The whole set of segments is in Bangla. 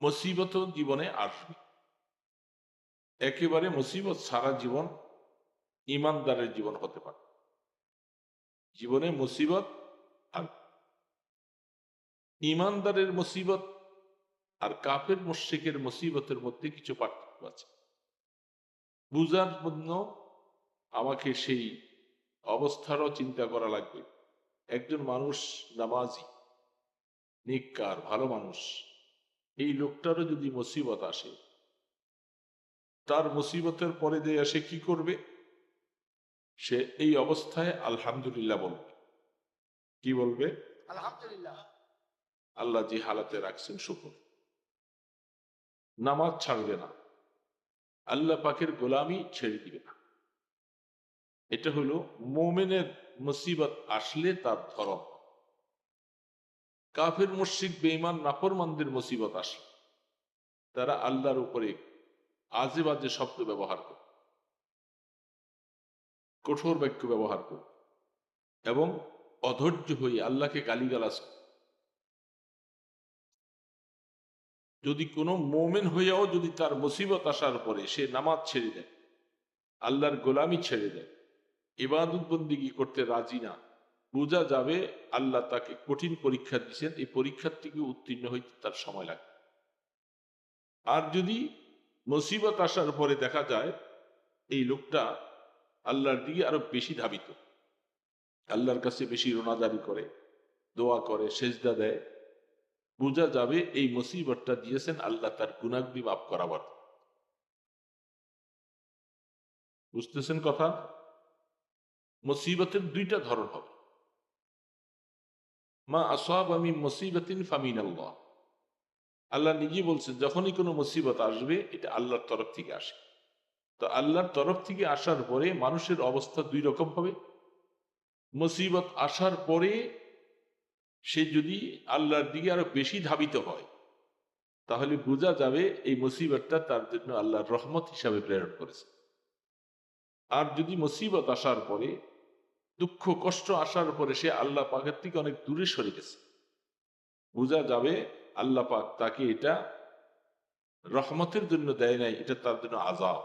মুসিবত জীবনে আসবে, একেবারে মুসিবত সারা জীবন ইমানদারের জীবন হতে পারে। জীবনে মুসিবত আর ইমানদারের মুসিবত আর কাফের মুশরিকের মুসিবতের মধ্যে কিছু পার্থক্য আছে। বুঝার জন্য আমাকে সেই অবস্থারও চিন্তা করা লাগবে। একজন মানুষ নামাজি, নেককার, ভালো মানুষ, এই লোকটারও যদি মুসিবত আসে, তার মুসিবতের পরে যে সে কি করবে? সে এই অবস্থায় আলহামদুলিল্লাহ বলবে। কি বলবে? আলহামদুলিল্লাহ, আল্লাহ যে হালাতে রাখছেন শুকর। নামাজ ছাড়বে না, আল্লাহ পাকের গোলামি ছেড়ে দিবে না। এটা হলো মোমেনের মুসিবত আসলে তার ধরন। কাফের মুশরিক বেঈমান নাফরমানদের মুসিবত আসলে তারা আল্লাহর উপরে আজে বাজে শব্দ ব্যবহার করে, কঠোর বাক্য ব্যবহার করে এবং অধৈর্য হয়ে আল্লাহকে গালিগালাজ করে। যদি কোনো মোমেন হইয়াও যদি তার মুসিবত আসার পরে সে নামাজ ছেড়ে দেয়, আল্লাহর গোলামি ছেড়ে দেয়, ইবাদত বন্দিগি করতে রাজি না, বোঝা যাবে আল্লাহ তাকে কঠিন পরীক্ষা দিচ্ছেন, এই পরীক্ষার থেকে উত্তীর্ণ হইতে তার সময় লাগে। আর যদি মুসিবত আসার পরে দেখা যায় এই লোকটা আল্লাহর দিকে আরো বেশি ধাবিত, আল্লাহর কাছে বেশি রোনাদারি করে, দোয়া করে, সেজদা দেয়, বোঝা যাবে এই মুসিবতটা দিয়েছেন আল্লাহ তার গুনাহগুলি মাফ করাবার। বুঝতেছেন কথা? মুসিবতের দুইটা ধরন হবে। মা আসাবা মিন মুসিবাতিন ফামিনাল্লাহ, আল্লাহ নিজে বলছেন যখনই কোনো মুসিবত আসবে এটা আল্লাহর তরফ থেকে আসে। তো আল্লাহর তরফ থেকে আসার পরে মানুষের অবস্থা দুই রকম হবে। মুসিবত আসার পরে সে যদি আল্লাহর দিকে আরো বেশি ধাবিত হয়, তাহলে বোঝা যাবে এই মুসিবতটা তার জন্য আল্লাহর রহমত হিসাবে প্রেরণ করেছে। আর যদি মুসিবত আসার পরে, দুঃখ কষ্ট আসার পরে সে আল্লাহ পাকের থেকে অনেক দূরে সরে গেছে, বোঝা যাবে আল্লাহ পাক তাকে এটা রহমতের জন্য দেয় নাই, এটা তার জন্য আযাব।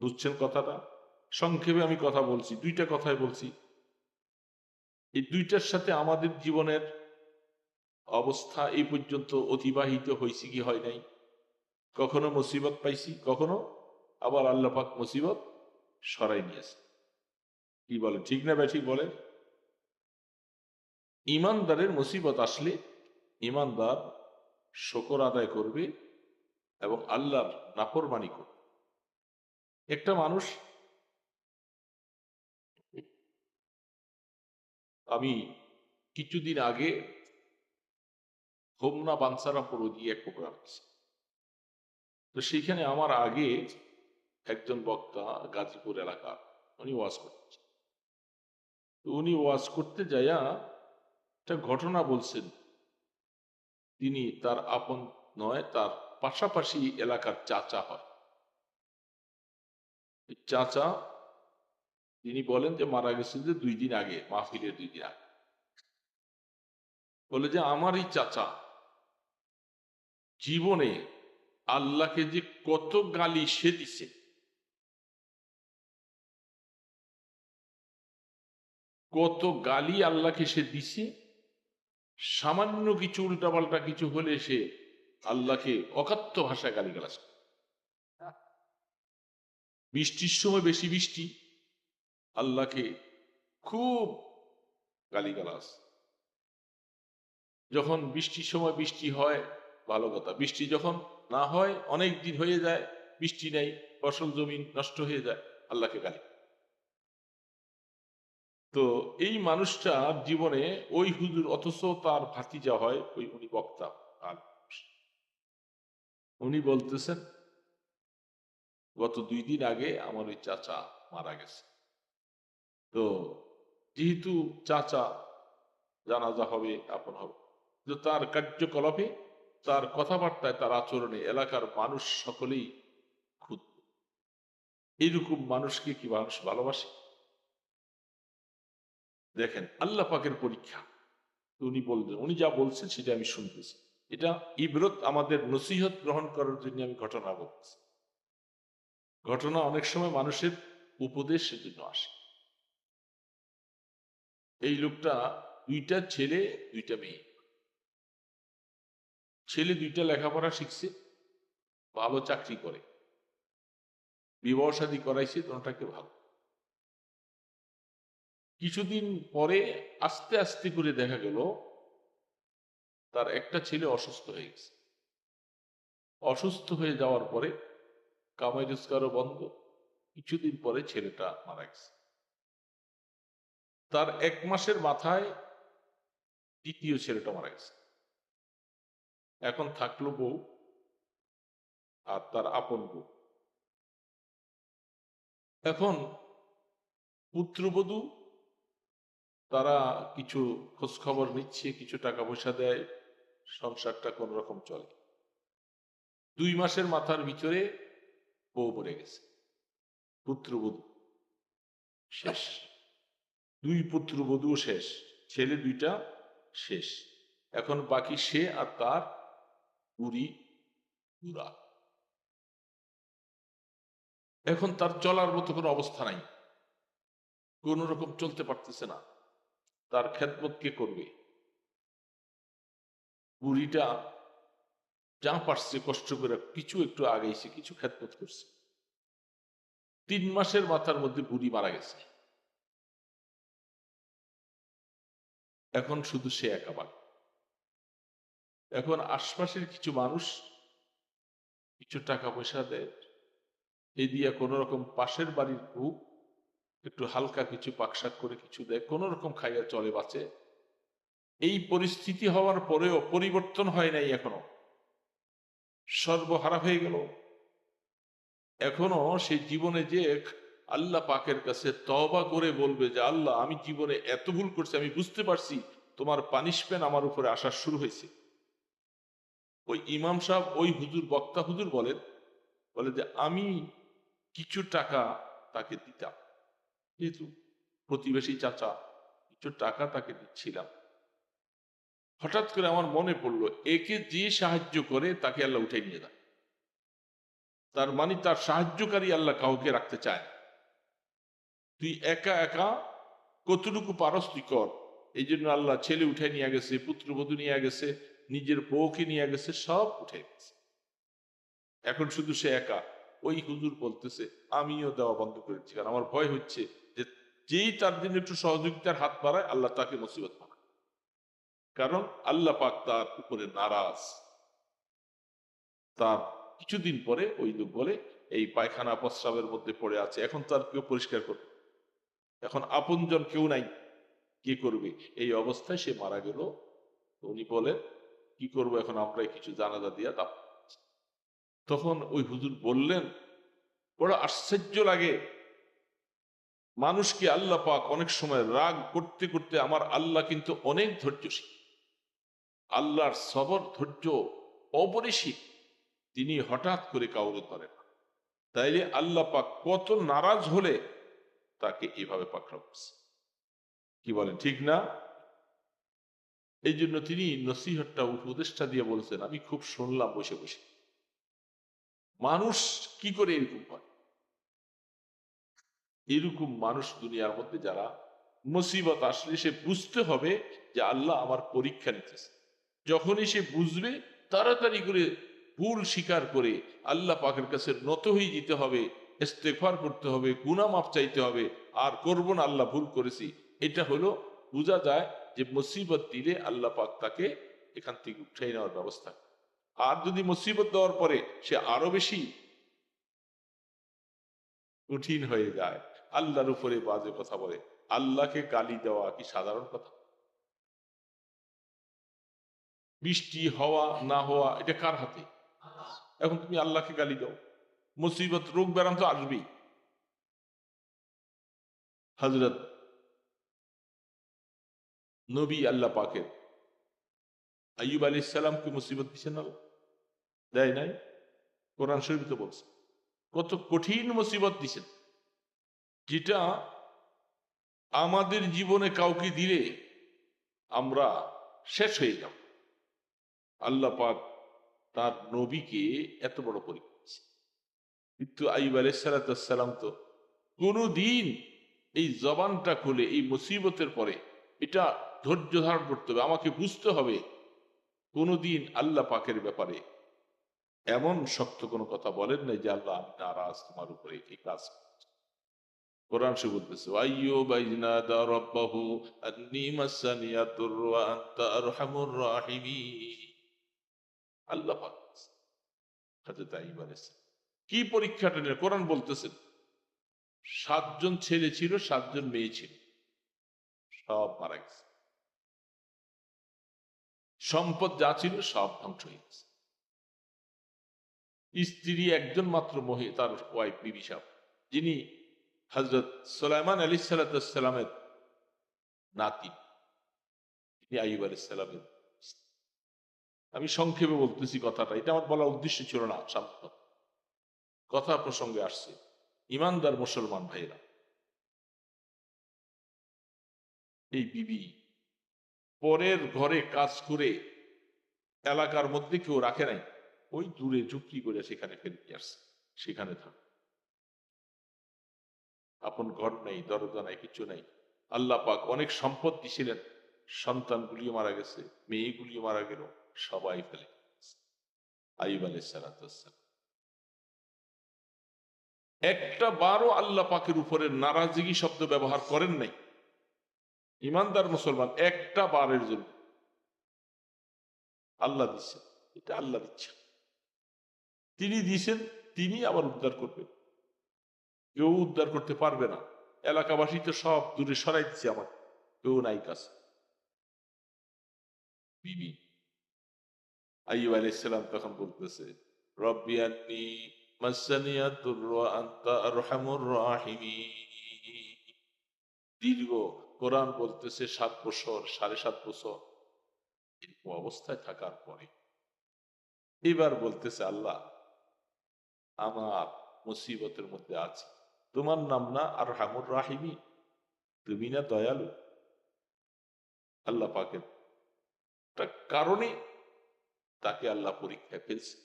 বুঝছেন কথাটা? সংক্ষেপে আমি কথা বলছি, দুইটা কথাই বলছি। এই দুইটার সাথে আমাদের জীবনের অবস্থা এই পর্যন্ত অতিবাহিত হয়েছে কি হয় নাই। কখনো মুসিবত পাইছি, কখনো আবার আল্লাহ পাক মুসিবত সরাই নিয়েছে। কি বলে, ঠিক না ব্যাঠিক বলেন? ইমানদারের মুসিবত আসলে ইমানদার শুকর আদায় করবে এবং আল্লাহর নাফরমানি করবে। একটা মানুষ, আমি কিছুদিন আগে হোমনা বানসারাপুর দিয়ে এক প্রোগ্রাম আছে, তো সেইখানে আমার আগে একজন বক্তা গাজীপুর এলাকার, উনি ওয়াজ করতেছেন। তো উনি ওয়াজ করতে যাইয়া একটা ঘটনা বলছেন। তিনি তার আপন নয়, তার পাশাপাশি এলাকার চাচা হয়। চাচা তিনি বলেন যে মারা গেছেন যে 2 দিন আগে, মাহফিলের 2 দিন আগে। বলে যে আমার এই চাচা জীবনে আল্লাহকে যে কত গালি সে দিছে, কত গালি আল্লাহকে সে দিছে, সামান্য কিছু উল্টাপাল্টা কিছু হলে সে আল্লাহকে অকাত্য ভাষায় গালিগালাজ করে। বৃষ্টির সময় বেশি বৃষ্টি, আল্লাহকে খুব গালিগালাজ। যখন বৃষ্টির সময় বৃষ্টি হয় ভালো কথা, বৃষ্টি যখন না হয়, অনেক দিন হয়ে যায় বৃষ্টি নেই, ফসল জমিন নষ্ট হয়ে যায়, আল্লাহকে গালি। তো এই মানুষটার জীবনে ওই হুজুর, অথচ তার ভাতিজা হয়, ওই উনি বক্তা, আর উনি বলতেছেন গত 2 দিন আগে আমার ওই চাচা মারা গেছে। তো যেহেতু চাচা জানাজা হবে, আপন হবে, তো তার কার্যকলাপে, তার কথাবার্তায়, তার আচরণে এলাকার মানুষ সকলেই ক্ষুব্ধ। এইরকম মানুষকে কি মানুষ ভালোবাসে? দেখেন আল্লাহ পাকের পরীক্ষা। উনি বললেন, উনি যা বলছেন সেটা আমি শুনতেছি। এটা ইবরত, আমাদের নসিহত গ্রহণ করার জন্য আমি ঘটনা বলছি। ঘটনা অনেক সময় মানুষের উপদেশের জন্য আসে। এই লোকটা দুইটা ছেলে দুইটা মেয়ে, ছেলে দুইটা লেখাপড়া শিখছে, ভালো চাকরি করে, বিবাহ শাদী করাইছে দুটাকে ভালো। কিছুদিন পরে আস্তে আস্তে করে দেখা গেল তার একটা ছেলে অসুস্থ হয়ে গেছে। অসুস্থ হয়ে যাওয়ার পরে কামাই রোজগারও বন্ধ। কিছুদিন পরে ছেলেটা মারা গেছে। তার 1 মাসের মাথায় দ্বিতীয় ছেলেটা মারা গেছে। এখন থাকলো বউ আর তার আপন বউ। এখন পুত্রবধূ তারা কিছু খোঁজ খবর নিচ্ছে, কিছু টাকা পয়সা দেয়, সংসারটা কোন রকম চলে। 2 মাসের মাথার ভিতরে বউ মরে গেছে, পুত্রবধূ শেষ। 2 পুত্রবধূ শেষ, ছেলে 2টা শেষ। এখন বাকি সে আর তার বুড়ি বুড়া। এখন তার চলার মতো কোনো অবস্থা নাই, কোন রকম চলতে পারতেছে না। তার খেদমত কে করবে? বুড়িটা যা পারছে কষ্ট করে কিছু একটু আগাইছে, কিছু খেদমত করছে। 3 মাসের মাথার মধ্যে বুড়ি মারা গেছে। এখন শুধু সে একা বাকি। এখন আশপাশের কিছু মানুষ কিছু টাকা পয়সা দেয়, এই দিয়ে কোন রকম পাশের বাড়ির বউ একটু হালকা কিছু পাকশাক করে কিছু দেয়, কোন রকম খাইয়া চলে বাঁচে। এই পরিস্থিতি হওয়ার পরেও পরিবর্তন হয় নাই, এখনো সর্বহারা হয়ে গেল। এখনো সে জীবনে যে আল্লাহ পাকের কাছে তওবা করে বলবে যে আল্লাহ, আমি জীবনে এত ভুল করছি, আমি বুঝতে পারছি তোমার পানিশমেন্ট আমার উপরে আসা শুরু হয়েছে। ওই ইমাম সাহেব, ওই হুজুর, বক্তা হুজুর বলে যে আমি কিছু টাকা তাকে দিতাম, যেহেতু প্রতিবেশী চাচা, কিছু টাকা তাকে দিচ্ছিলাম। হঠাৎ করে আমার মনে পড়লো, একে যে সাহায্য করে তাকে আল্লাহ উঠে নিয়ে দেয়। তার মানে তার সাহায্যকারী আল্লাহ কাউকে রাখতে চায় না। তুই একা একা কতটুকু পারস তুই কর। এই জন্য আল্লাহ ছেলে উঠে নিয়ে গেছে, পুত্রবধূ নিয়ে গেছে, নিজের বউকে নিয়ে গেছে, সব উঠে গেছে। এখন শুধু সে একা। ওই হুজুর বলতেছে আমিও দেওয়া বন্ধ করেছি, কারণ আমার ভয় হচ্ছে যে যেই তার জন্য একটু সহযোগিতার হাত বাড়ায় আল্লাহ তাকে মুসিবত বানায়। কারণ আল্লাহ পাক তার উপরে নারাজ। তার কিছুদিন পরে ওই লোক বলে এই পায়খানা প্রস্রাবের মধ্যে পড়ে আছে, এখন তার কেউ পরিষ্কার করবে, এখন আপনজন কেউ নাই, কি করবে? এই অবস্থায় সে মারা গেল। উনি বলেন কি করবো এখন, আমরাই কিছু জানাজা দিয়া দাও। তখন ওই হুজুর বললেন, বড় আশ্চর্য লাগে, মানুষকে আল্লাহ পাক অনেক সময় রাগ করতে করতে, আমার আল্লাহ কিন্তু অনেক ধৈর্যশীল, আল্লাহর সবর ধৈর্য অপরিসীম, তিনি হঠাৎ করে কাউরে ধরেন না। তাইলে আল্লাহ পাক কত নারাজ হলে তাকে এভাবে পাকড়াও করছে। কি বলেন, ঠিক না? এই জন্য তিনি নসিহতটা উপদেষ্টা দিয়ে বলছেন, আমি খুব শুনলাম বসে বসে, মানুষ কি করে এরকম হয়। এরকম মানুষ দুনিয়ার মধ্যে যারা মুসিবত আসলে সে বুঝতে হবে যে আল্লাহ আমার পরীক্ষা নিতেছে। যখনই সে বুঝবে, তাড়াতাড়ি করে ভুল স্বীকার করে আল্লাহ পাকের কাছে নত হয়ে যেতে হবে, ইস্তেগফার করতে হবে, গুনাহ মাফ চাইতে হবে, আর করব না, আল্লাহ ভুল করেছি। এটা হলো বোঝা যায় যে মুসিবত দিলে আল্লাহ পাক তাকে এখান থেকে উঠাই নেওয়ার ব্যবস্থা। আর যদি মুসিবত দেওয়ার পরে সে আরো বেশি কঠিন হয়ে যায়, আল্লাহর উপরে বাজে কথা বলে, আল্লাহকে গালি দেওয়া কি সাধারণ কথা? বৃষ্টি হওয়া না হওয়া এটা কার হাতে? এখন তুমি আল্লাহকে গালি দাও, মুসিবত রোগ ব্যারাম তো আসবেই। হযরত নবী আল্লাহ পাকের আইয়ুব আলাইহিস সালামকে মুসিবত দিছেন না? দেয় নাই? কোরআন শরীফ তো বলছে কত কঠিন মুসিবত দিছেন, যেটা আমাদের জীবনে কাউকে দিলে আমরা শেষ হয়ে যাব। আল্লাহ পাক তার নবীকে এত বড় পরীক্ষা দিয়েছে। কিন্তু আইয়ুব আলাইহিস সালাম তো কোনদিন এই জবানটা খুলে এই মুসিবতের পরে এটা ধৈর্য ধারণ করতে হবে, আমাকে বুঝতে হবে, কোনদিন আল্লাহ পাকের ব্যাপারে এমন শক্ত কোনো কথা বলেন নাই যে আল্লাহ আমি নারাজ তোমার উপরে এই কাজ করছি। কোরআন সে বলতেছে আইয়ুব ইজনাদা রাব্বাহু আন্নী মাসানিয়া দুররু ওয়া আনতা আরহামুর রাহিমিন। আল্লাহ পাক হযরত আইয়ুব আলাইহিস সালাম কি পরীক্ষাটা নিয়ে কোরআন বলতেছেন 7 জন ছেলে ছিল 7 জন মেয়ে ছিল, সব মারা গেছে, সম্পদ যা ছিল সব ধ্বংস হয়ে গেছে। স্ত্রী একজন মাত্র মহিলা, তার ওয়াইফ বিবি সাহেব, যিনি হযরত সুলাইমান আলাইহিস সালামের নাতি, তিনি আইয়ুব আলাইহিস সালামের। আমি সংক্ষেপে বলতেছি কথাটা, এটা আমার বলার উদ্দেশ্য ছিল না, সামনে কথা প্রসঙ্গে আসছে। ইমানদার মুসলমান ভাইরা, এই বিবি পরের ঘরে কাজ করে এলাকার মধ্যে কেউ রাখে নাই, ওই দূরে চুক্তি করে সেখানে ফেলে দিয়ে আসছে, সেখানে থাক, আপন ঘর নেই, দরজা নাই, কিছু নাই। আল্লাহ পাক অনেক সম্পদ দিছিলেন, সন্তানগুলিও মারা গেছে, মেয়েগুলিও মারা গেল, সবাই ফেলে আইয়ুব আলাইহিস সালাম একটা বারও আল্লাহ পাকের উপরে নারাজগি শব্দ ব্যবহার করেন নাই। ইমানদার মুসলমান একটা বারের জন্য আল্লাহ দিচ্ছেন, এটা আল্লাহ দিচ্ছেন, তিনি দিয়েছেন, তিনি আবার উদ্ধার করবেন, কেউ উদ্ধার করতে পারবে না। এলাকাবাসী তো সব দূরে সরাই দিচ্ছে, আমার কেউ নাই কাছে। বিবি আইয়ুব আলাইহিস সালাম তখন বলতেছে রব্বি আন্নী মাসানিয়া দুররু ওয়া আনতা আরহামুর রাহিমিন। দীর্ঘ কোরআন বলতেছে 7 বছর, 7.5 বছর এরকম অবস্থায় থাকার পরে এবার বলতেছে আল্লাহ আমার মুসিবতের মধ্যে আছে, তোমার নাম না আরহামুর রাহিমিন, তুমি না দয়ালু। আল্লাহ পাকের কারণে তাকে আল্লাহ পরীক্ষায় ফেলছে।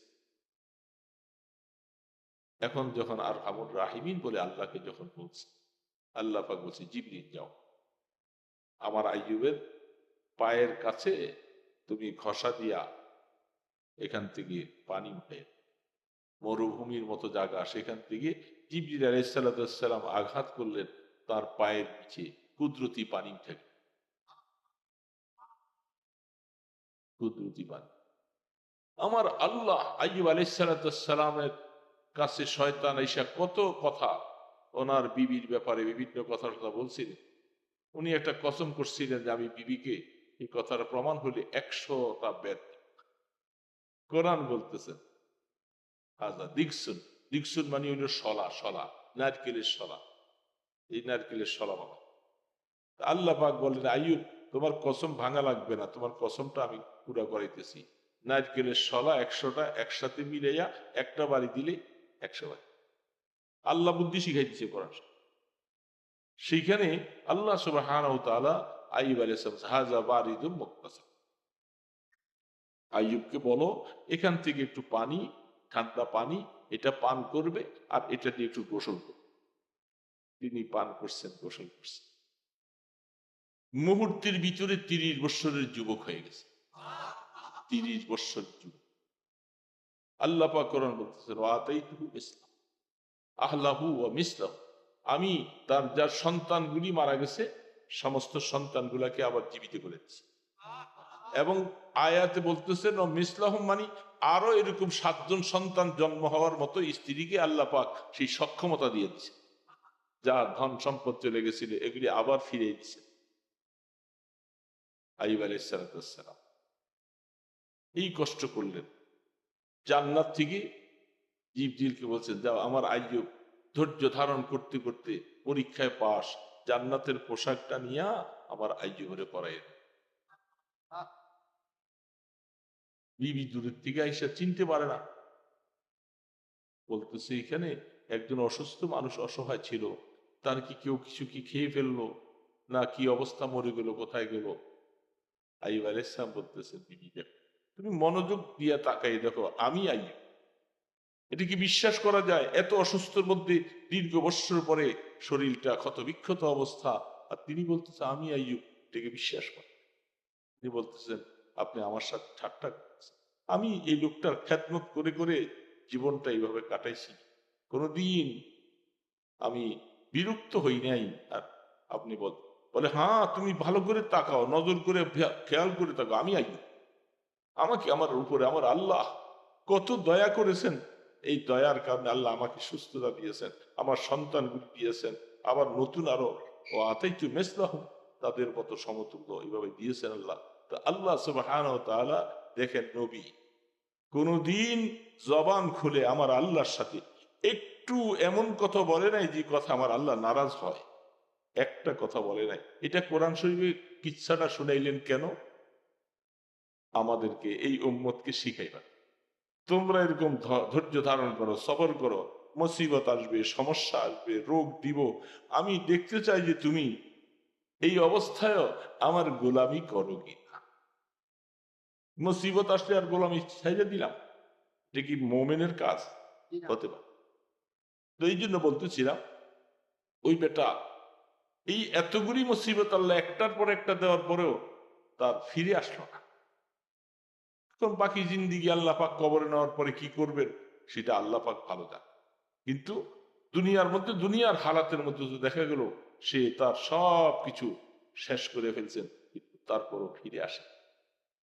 এখন যখন আরহামুর রাহিমিন বলে আল্লাহকে যখন বলছে, আল্লাহ পাক বলছে জিবরিল যাও, আমার আইয়ুবের পায়ের কাছে তুমি ঘষা দিয়া এখান থেকে পানি উঠে, মরুভূমির মতো জায়গা, সেখান থেকে জিবরিল আলাইহিস সালাম আঘাত করলেন, তার পায়ের নিচে কুদরতি পানি উঠে, কুদরতি পানি। আমার আল্লাহ আইয়ুব আলাইহিস সালামের কাছে শয়তান আইসা কত কথা ওনার বিবির ব্যাপারে বিভিন্ন কথা বলছিলেন। উনি একটা কসম করছিলেন যে আমি বিবিকে, এই কথার প্রমাণ হলে 100টা বেদ। কোরআন বলতেছেন হাজা দিকসুন, দিকসুন মানে হইল শলা, শলা নারকেলের শলা, এই নারকেলের শলা বাবা। আল্লাহ পাক বললেন আইয়ুব তোমার কসম ভাঙা লাগবে না, তোমার কসমটা আমি পুরা করাইতেছি। নারকেলের শলা 100টা একসাথে মিলাইয়া একটা বাড়ি দিলে 100 বাড়ি। আল্লাহ বুদ্ধি শিখাই দিচ্ছে কোরআন। সেইখানে আল্লাহ সুবহানাহু ওয়া তাআলা আইয়ুব আলাইহিস সালাম হাযা বারিদুম মুক্তাসির, আইয়ুবকে বলো এখান থেকে একটু পানি, ঠান্ডা পানি, এটা পান করবে আর এটা দিয়ে একটু গোসল করবে। তিনি পান করছেন, গোসল করছেন, মুহূর্তের ভিতরে 30 বছরের যুবক হয়ে গেছে। 30 বছর যুবক। আল্লাহ পাক কোরআন বলতেছেন ওয়াতাইতুহু ইসলাম আহলাহু ওয়া মিসলাহু, আমি তার যার সন্তানগুলি মারা গেছে সমস্ত সন্তানগুলাকে আবার জীবিত করেছি। এবং আয়াতে বলতেছেন ও মিসলাহুম মানে আরো এরকম 7 জন সন্তান জন্ম হওয়ার মতো স্ত্রীকে আল্লাহ পাক সেই সক্ষমতা দিয়ে দিচ্ছে, যার ধন সম্পদ চলে গেছিল এগুলি আবার ফিরিয়ে দিচ্ছে। আইয়ুব আলাইহিস সালাম এই কষ্ট করলেন, জান্নাত থেকে জিবরিলকে বলছেন যাও, আমার আইয়ুব ধৈর্য ধারণ করতে করতে পরীক্ষায় পাস, জান্নাতের পোশাকটা নিয়ে আমার আইয়ুবরে পরাই। বিবি দূরের থেকে আইসা চিনতে পারে না, বলতেছে এখানে একজন অসুস্থ মানুষ অসহায় ছিল, তার কি কেউ কিছু কি খেয়ে ফেললো না কি অবস্থা, মরে গেল, কোথায় গেল? আইয়ুব আলাইহিস সালাম বলতেছে বিবি দেখো তুমি মনোযোগ দিয়ে তাকাই দেখো, আমি আইয়ুব। এটা কি বিশ্বাস করা যায়? এত অসুস্থর মধ্যে দীর্ঘ বৎসর পরে শরীরটা ক্ষত বিক্ষত অবস্থা, আর তিনি বলতেছেন আমি আইয়ুব। এটাকে বিশ্বাস করেন? তিনি বলতেছেন আপনি আমার সাথে ঠাট্টা করতেছেন। আমি এই লোকটার খ্যাতমত করে করে জীবনটা এইভাবে কাটাইছি, কোনোদিন আমি বিরক্ত হই নাই। আর আপনি বলে হ্যাঁ তুমি ভালো করে তাকাও, নজর করে খেয়াল করে তাকাও, আমি আইয়ুব। আমাকে আমার উপরে আমার আল্লাহ কত দয়া করেছেন। এই দয়ার কারণে আল্লাহ আমাকে সুস্থতা দিয়েছেন, আমার সন্তানগুলি দিয়েছেন, আবার নতুন আরো ও আতাইতু মিসলাহুম, তাদের মতো সমতুল্য এইভাবে দিয়েছেন আল্লাহ। তো আল্লাহ সুবহানাহু ওয়া তাআলা দেখেন, নবী কোনদিন জবান খুলে আমার আল্লাহর সাথে একটু এমন কথা বলে নাই যে কথা আমার আল্লাহ নারাজ হয়। একটা কথা বলে নাই। এটা কোরআন শরীফে কিচ্ছাটা শুনাইলেন কেন? আমাদেরকে, এই উম্মতকে শিখাইবা, তোমরা এরকম ধৈর্য ধারণ করো, সবর করো, মুসিবত আসবে, সমস্যা আসবে, রোগ দিব, আমি দেখতে চাই যে তুমি এই অবস্থায় আমার গোলামি করো কিনা। মুসিবত আসলে আর গোলামি ছেড়ে দিলাম, এটা কি মোমেনের কাজ হতে পারে? তো এই জন্য বলতেছিলাম, ওই বেটা এই এতগুলি মুসিবত আল্লাহ একটার পর একটা দেওয়ার পরেও তার ফিরে আসলো না। এখন বাকি জিন্দিগি আল্লাহ পাক কবরে নেওয়ার পরে কি করবেন সেটা আল্লাহ পাক ভালো জানে। কিন্তু দুনিয়ার মধ্যে, দুনিয়ার হালাতের মধ্যে দেখা গেল সে তার সব কিছু শেষ করে ফেলছেন, কিন্তু তারপরও ফিরে আসে।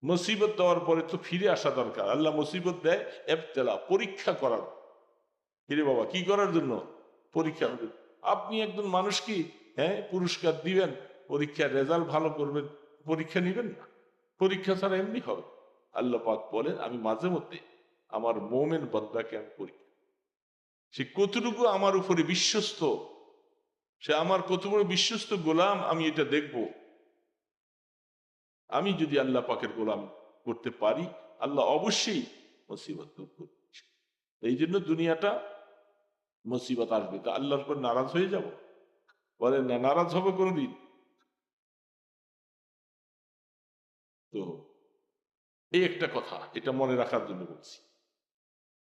মুসিবত দেওয়ার পরে তো ফিরে আসা দরকার। আল্লাহ মুসিবত দেয় ইবতিলা, পরীক্ষা করার। কিরে বাবা, কি করার জন্য? পরীক্ষা। আপনি একজন মানুষ কি পুরস্কার দিবেন, পরীক্ষার রেজাল্ট ভালো করবেন, পরীক্ষা নিবেন না? পরীক্ষা ছাড়া এমনি হবে। আল্লাহ পাক বলেন আমি মাঝে মধ্যে আমার মোমেন বান্দাকে আমি পরীক্ষা, সে কতটুকু আমার উপরে বিশ্বস্ত, সে আমার কত বড় বিশ্বস্ত গোলাম, আমি এটা দেখব। আমি যদি আল্লাহ পাকের গোলাম করতে পারি, আল্লাহ অবশ্যই মুসিবত দূর করবে। এই জন্য দুনিয়াটা মুসিবত আসবে, তা আল্লাহর উপর নারাজ হয়ে যাব? বলেন না, নারাজ হবে কোনদিন? তো এই একটা কথা, এটা মনে রাখার জন্য বলছি।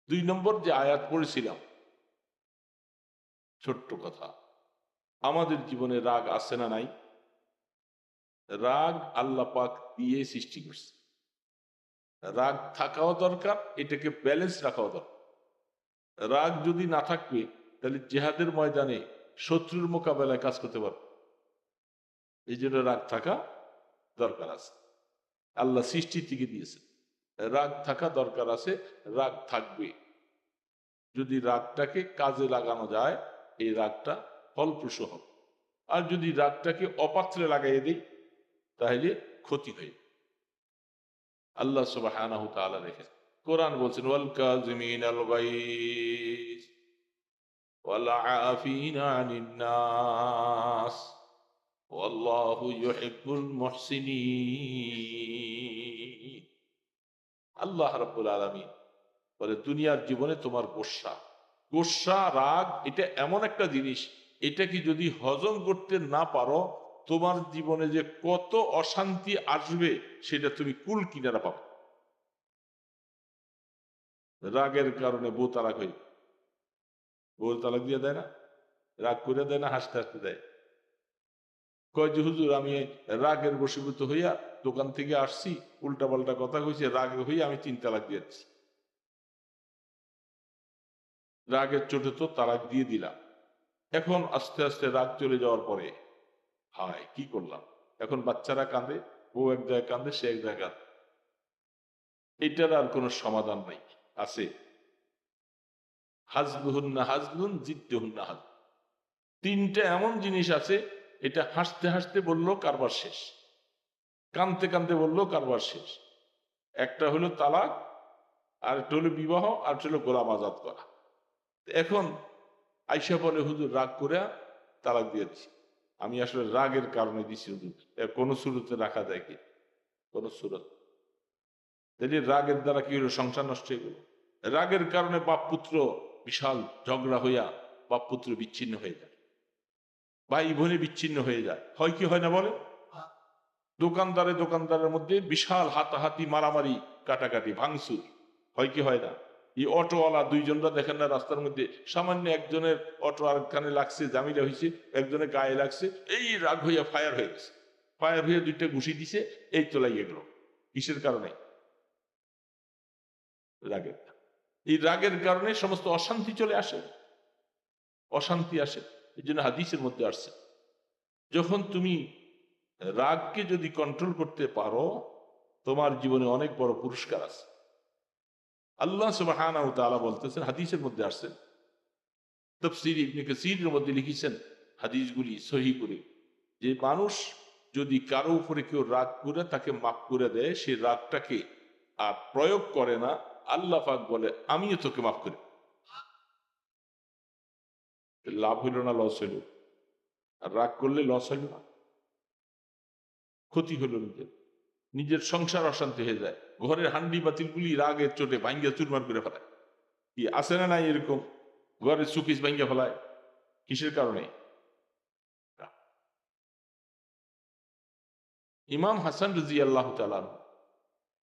2 নম্বর যে আয়াত পড়েছিলাম, ছোট্ট কথা, আমাদের জীবনে রাগ আছে না নাই? রাগ আল্লাহ পাক দিয়ে সৃষ্টি করছে। রাগ থাকাও দরকার, এটাকে ব্যালেন্স রাখাও দরকার। রাগ যদি না থাকবে তাহলে জেহাদের ময়দানে শত্রুর মোকাবেলায় কাজ করতে পারবে। এই জন্য রাগ থাকা দরকার আছে, আল্লাহ সৃষ্টি থেকে দিয়েছে। রাগ থাকা দরকার আছে, রাগ থাকবে। যদি রাগটাকে কাজে লাগানো যায়, এই রাগটা ফলপ্রসূ হবে। আর যদি রাগটাকে অপাত্রে লাগাইয়ে দিই, তাহলে ক্ষতি হয়। আল্লাহ সুবহানাহু ওয়া তাআলা দেখেন, কোরআন বলছেন ওয়াল কাযিমিনাল গায়জ ওয়াল আফিনা আনিন নাস ওয়াল্লাহু ইউহিব্বুল মুহসিনিন। আল্লাহ রাব্বুল আলামিন বলে দুনিয়ার জীবনে তোমার গোসা, গোসা, রাগ, এটা এমন একটা জিনিস, এটাকে যদি হজম করতে না পারো, তোমার জীবনে যে কত অশান্তি আসবে সেটা তুমি কুল কিনারা পাবে। রাগের কারণে বউ তালাক হয়ে, বউ তালাক দিয়ে দেয় না, রাগ করে দেয় না, হাসতে হাসতে দেয়। কয় যে হুজুর আমি রাগের বশীভূত হইয়া দোকান থেকে আসছি, উল্টা পাল্টা কথা কইছে, রাগে হইয়া আমি 3 তালাক দিয়েছি। রাগের চোটে তো তালাক দিয়ে দিলাম। এখন আস্তে আস্তে রাগ চলে যাওয়ার পরে হায় কি করলাম, এখন বাচ্চারা কাঁদে, ও এক জায়গায় কাঁদে, সে এক জায়গায় কাঁদে। এটার আর কোনো সমাধান নাই। আছে হাজলুহুন্না হাজলুন জিদ্দুহুন্না হাজলুন, 3টা এমন জিনিস আছে, এটা হাসতে হাসতে বললো কারবার শেষ, কাঁদতে কাঁদতে বললো কারবার শেষ। একটা হলো তালাক, আর একটা হলো বিবাহ, আর একটা হলো গোলাম আজাদ করা। এখন আইসা বলে হুজুর রাগ করে তালাক দিয়েছি। আমি আসলে রাগের কারণে দিছি হুজুর, কোন সুরতে রাখা যায় কি? কোন সুরত? তাহলে রাগের দ্বারা কি হলো? সংসার নষ্ট হয়ে গেল। রাগের কারণে বাপ পুত্র বিশাল ঝগড়া হইয়া বাপ পুত্র বিচ্ছিন্ন হয়ে যায়, ভাই বোনে বিচ্ছিন্ন হয়ে যায়। হয় কি হয় না বলে? দোকানদারের মধ্যে বিশাল হাতাহাতি, মারামারি, কাটাকাটি ভাঙচুর হয় কি হয় না? এই অটোওয়ালা দুইজনরা দেখেন না রাস্তার মধ্যে, সামান্য একজনের অটো আর কানে লাগছে, জামিলা হয়েছে, একজনের গায়ে লাগছে, এই রাগ হইয়া ফায়ার হয়ে গেছে, ফায়ার হয়ে দুইটা ঘুষি দিছে, এই তো লাগিয়ে গেল। কিসের কারণে? রাগের। এই রাগের কারণে সমস্ত অশান্তি চলে আসে, অশান্তি আসে। এই জন্য হাদিসের মধ্যে আসছে, যখন তুমি রাগকে যদি কন্ট্রোল করতে পারো, তোমার জীবনে অনেক বড় পুরস্কার আছে। আল্লাহ সুবহানাহু ওয়া তাআলা বলতেছেন, হাদিসের মধ্যে আসছেন, তাফসীর ইবনে কাসীরের মধ্যে লিখেছেন হাদিসগুলি সহিহ করে, যে মানুষ যদি কারো উপরে কেউ রাগ করে তাকে মাফ করে দেয়, সে রাগটাকে আর প্রয়োগ করে না, আল্লাহ পাক বলে আমিও তোকে মাফ করে। লাভ হইল না লস হইল? আর রাগ করলে লস হইল না? ক্ষতি হলো নিজের, নিজের সংসার অশান্তি হয়ে যায়, ঘরের হান্ডি বাতিলগুলি রাগের চোটে ভাঙ্গিয়া চুরমার করে ফেলায়। কি আছে না নাই এরকম? ঘরের সুকিস ভাঙ্গিয়া ফেলায়, কিসের কারণে? ইমাম হাসান রাদিয়াল্লাহু তাআলা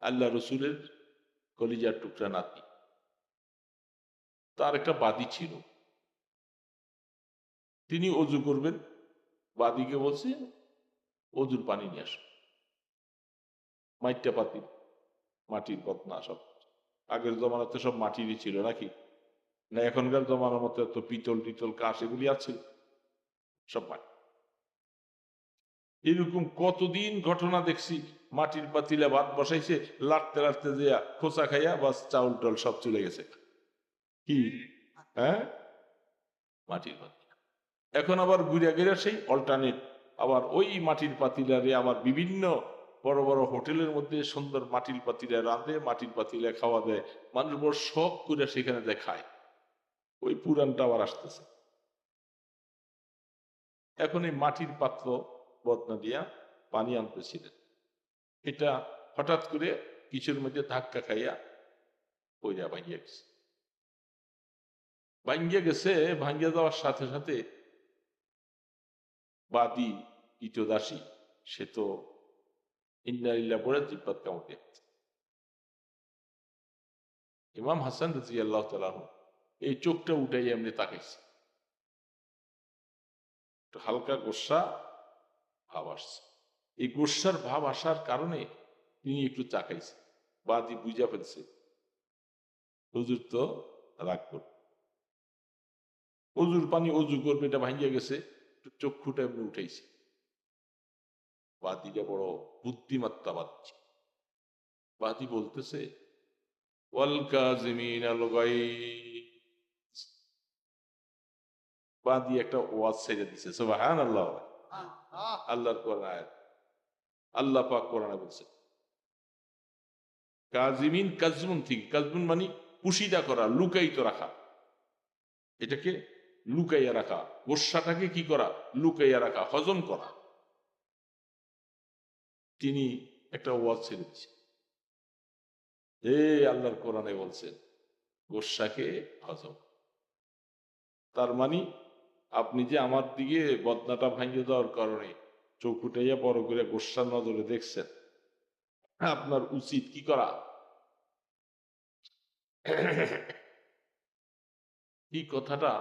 আল্লাহ রসুলের কলিজার টুকরা নাতি, তার একটা বাদী ছিল। তিনি অজু করবেন, বাদীকে বলছে অজুর পানি নিয়ে আস। মাইটটা পাতিল, মাটির বদনা সব। আগের জমানাতে সব মাটিরই ছিল নাকি? না এখনকার জমানার মতো এত পিতল টিতল কাঁচ এগুলি আছে? সব মাটি। এরকম কতদিন ঘটনা দেখছি, মাটির পাতিলে ভাত বসাইছে, লাটতে লাটতে যেয়া খোসা খাইয়া বাস চাউল টাউল সব চলে গেছে। কি হ্যাঁ, মাটির পাতিল। এখন আবার ঘুরে গেলে সেই অল্টারনেট, আবার ওই মাটির পাতিলারে আবার বিভিন্ন বড় বড় হোটেলের মধ্যে সুন্দর মাটির পাতিলে রাঁধে, মাটির পাতিলে খাওয়া দেয়, মানুষ বড় শখ করে সেখানে দেখায়। ওই পুরানটা আবার আসতেছে। এখন এই মাটির পাত্র বদনা দিয়া পানি আনতেছিলেন, এটা হঠাৎ করে কিছুর মধ্যে ধাক্কা খাইয়া পইরা ভাঙ্গিয়া গেছে। ভাঙ্গিয়া গেছে, ভাঙ্গিয়া যাওয়ার সাথে সাথে বাদী কীটদাসী সে তো ইন্না লিল্লাহ পড়ে জিব্বাত কামড় দিয়ে। ইমাম হাসান রাদিয়াল্লাহু তাআলা এই চোখটা উঠাই এমনি তাকাইছে, হালকা গোস্সা ভাব আসছে। এই গোস্সার ভাব আসার কারণে তিনি একটু তাকাইছে, বাদী বুঝা ফেলছে হুজুর তো রাগ করবে, অজুর পানি অজু করবে, এটা ভাঙ্গিয়া গেছে, চক্ষুটা এমনি উঠাইছে। বাদীটা বড় বুদ্ধিমত্তা বাদী। বাদী বলতেছে ওয়াল কাযিমিনাল গায়জ। বাদী একটা ওয়াজ ছেড়ে দিছে, সুবহানাল্লাহ। আল্লাহর কোরআন আয়াত, আল্লাহ পাক কোরআনে বলছেন কাযিমিন, কাজমুন থেকে, কাজমুন মানে পুশিদা করা, লুকায়িত রাখা, এটাকে লুকাইয়া রাখা, গোস্সাটাকে কি করা? লুকাইয়া রাখা, হজম করা। তিনি একটা ওয়াজ ছেড়ে দিচ্ছেন, আল্লাহর কোরআনে বলছেন গোস্সাকে হজম। তার মানে আপনি যে আমার দিকে বদনাটা ভাঙিয়ে দেওয়ার কারণে চোখ উঠাইয়া বড় করে গোস্সার নজরে দেখছেন, আপনার উচিত কি করা? এই কথাটা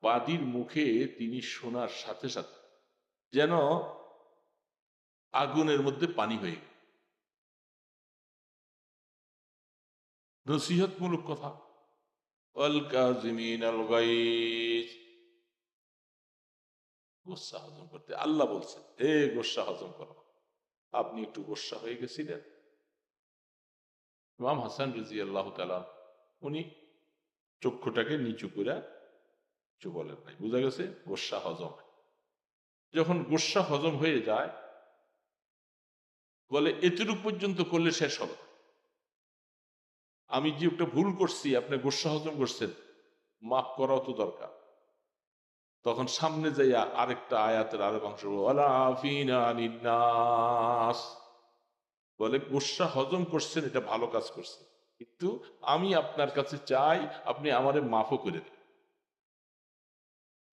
বাদীর মুখে তিনি শোনার সাথে সাথে যেন আগুনের মধ্যে পানি হয়ে গেল। নসিহতমূলক কথা, ওয়াল কাযিমিনাল গায়জ, গোস্সা হজম করতে আল্লাহ বলছেন, গোস্সা হজম করো। আপনি একটু গোস্সা হয়ে গেছিলেন। ইমাম হাসান রাদিয়াল্লাহু তাআলা উনি চক্ষুটাকে নিচু করে কিছু বলেন নাই, বোঝা গেছে গোস্সা হজম। যখন গোস্সা হজম হয়ে যায়, বলে এতটুকু পর্যন্ত করলে শেষ হবে। আমি যে একটা ভুল করছি, আপনি গোস্সা হজম করছেন, মাফ করাও তো দরকার। তখন সামনে যাইয়া আরেকটা আয়াতের আরেক অংশ বলে গোস্সা হজম করছেন, এটা ভালো কাজ করছেন, কিন্তু আমি আপনার কাছে চাই আপনি আমারে মাফও করে দিন।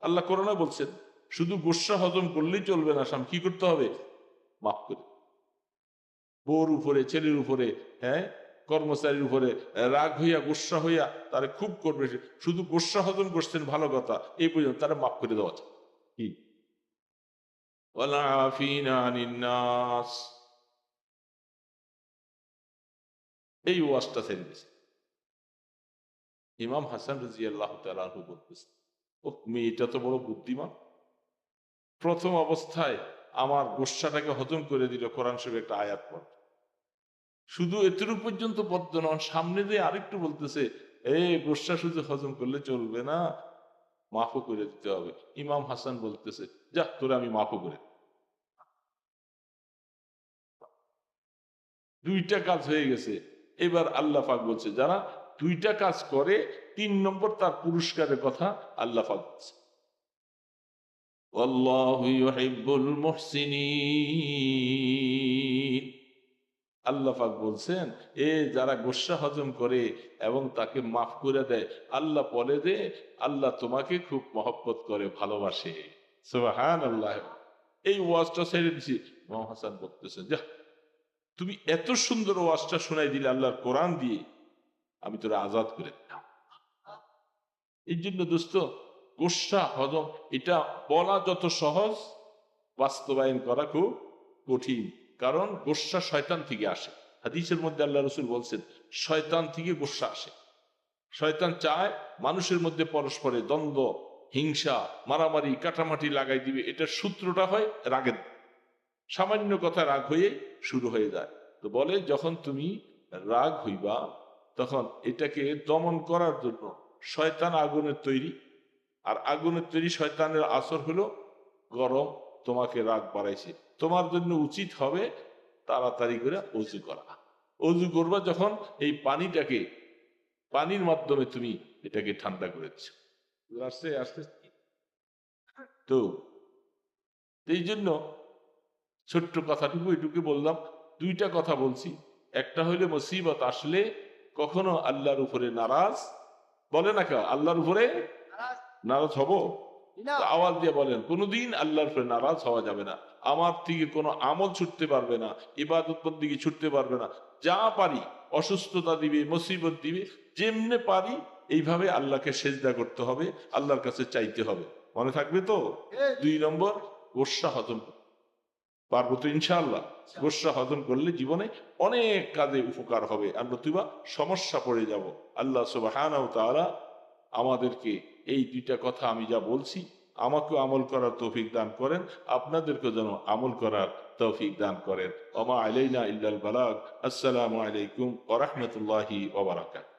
আল্লাহ কোরআনে বলছেন শুধু গোস্সা হজম করলেই চলবে না, কি করতে হবে? মাফ করে। বউর উপরে, ছেলের উপরে, হ্যাঁ, কর্মচারীর উপরে রাগ হইয়া গোস্সা হইয়া তারা খুব করবে, শুধু গোস্সা হজম করছেন ভালো কথা, এই পর্যন্ত তারা মাফ করে দেওয়া যায়। কি এই ওয়াজটা ছেড়ে দিয়েছে। ইমাম হাসান রাদিয়াল্লাহু তাআলা আনহু বলতেছে, ও মেয়েটা তো বড় বুদ্ধিমান, প্রথম অবস্থায় আমার গোস্সাটাকে হজম করে দিল কোরআন শরীফের একটা আয়াত পড়। শুধু এতটুকু পর্যন্ত বদ্ধ নন, সামনে দিয়ে আরেকটু বলতেছে, এই গোস্সা শুধু হজম করলে চলবে না, মাফও করে দিতে হবে। ইমাম হাসান বলতেছে, যা তোরে আমি মাফও করে। দুইটা কাজ হয়ে গেছে। এবার আল্লাহ পাক বলছে, যারা দুইটা কাজ করে 3 নম্বর তার পুরস্কারের কথা আল্লাহ পাক বলছে, আল্লাহু ইউহিব্বুল মুহসিনিন। আল্লাহ পাক বলছেন, এ যারা গোস্সা হজম করে এবং তাকে মাফ করে দেয়, আল্লাহ বলে দে আল্লাহ তোমাকে খুব মহব্বত করে, ভালোবাসে। সুবহানাল্লাহ। এই ওয়াজটা ছেড়ে দিছি। ইমাম হাসান বলতেছেন, যা তুমি এত সুন্দর ওয়াজটা শোনাই দিলে আল্লাহর কোরআন দিয়ে, আমি তোরা আজাদ করে দিলাম। এই জন্য দোস্ত, গোস্সা হজম এটা বলা যত সহজ, বাস্তবায়ন করা খুব কঠিন। কারণ গোস্সা শয়তান থেকে আসে। হাদিসের মধ্যে আল্লাহ রসুল বলছেন, শয়তান থেকে গোস্সা আসে। শয়তান চায় মানুষের মধ্যে পরস্পরে দ্বন্দ্ব, হিংসা, মারামারি, কাটামাটি লাগাই দিবে। এটার সূত্রটা হয় রাগের, সামান্য কথা রাগ হয়ে শুরু হয়ে যায়। তো বলে, যখন তুমি রাগ হইবা তখন এটাকে দমন করার জন্য শয়তান আগুনের তৈরি, আর আগুনের তৈরি শয়তানের আসর হলো গরম, তোমাকে রাগ বাড়াইছে। তোমার জন্য উচিত হবে তাড়াতাড়ি করে অজু করা। অজু করবা যখন, এই পানিটাকে, পানির মাধ্যমে তুমি এটাকে ঠান্ডা করে দিচ্ছ। আস্তে আস্তে। তো এই জন্য ছোট্ট কথাটুকু এটুকু বললাম। দুইটা কথা বলছি। একটা হইলে মুসিবত আসলে কখনো আল্লাহর উপরে নারাজ, বলে না কেউ আল্লাহর উপরে নারাজ হব? আওয়াজ দিয়ে বলেন, কোনোদিন আল্লাহর উপরে নারাজ হওয়া যাবে না। আমার থেকে কোনো আমল ছুটতে পারবে না, ইবাদত বন্দেগী ছুটতে পারবে না। যা পারি, অসুস্থতা দিবে, মুসিবত দিবে, যেমনে পারি এইভাবে আল্লাহকে সেজদা করতে হবে, আল্লাহর কাছে চাইতে হবে। মনে থাকবে তো? 2 নম্বর, গোস্সা হজম পারবো তো ইনশাআল্লাহ। গোস্সা হজম করলে জীবনে অনেক কাজে উপকার হবে, আর নতুবা সমস্যা পড়ে যাব। আল্লাহ সুবহানাহু ওয়া তাআলা আমাদেরকে এই দুইটা কথা আমি যা বলছি, আমাকেও আমল করার তৌফিক দান করেন, আপনাদেরকে যেন আমল করার তৌফিক দান করেন। ওয়া মা আলাইনা ইল্লাল বালাগ। আসসালামু আলাইকুম ওয়া রাহমাতুল্লাহি ওয়া বারাকাতুহু।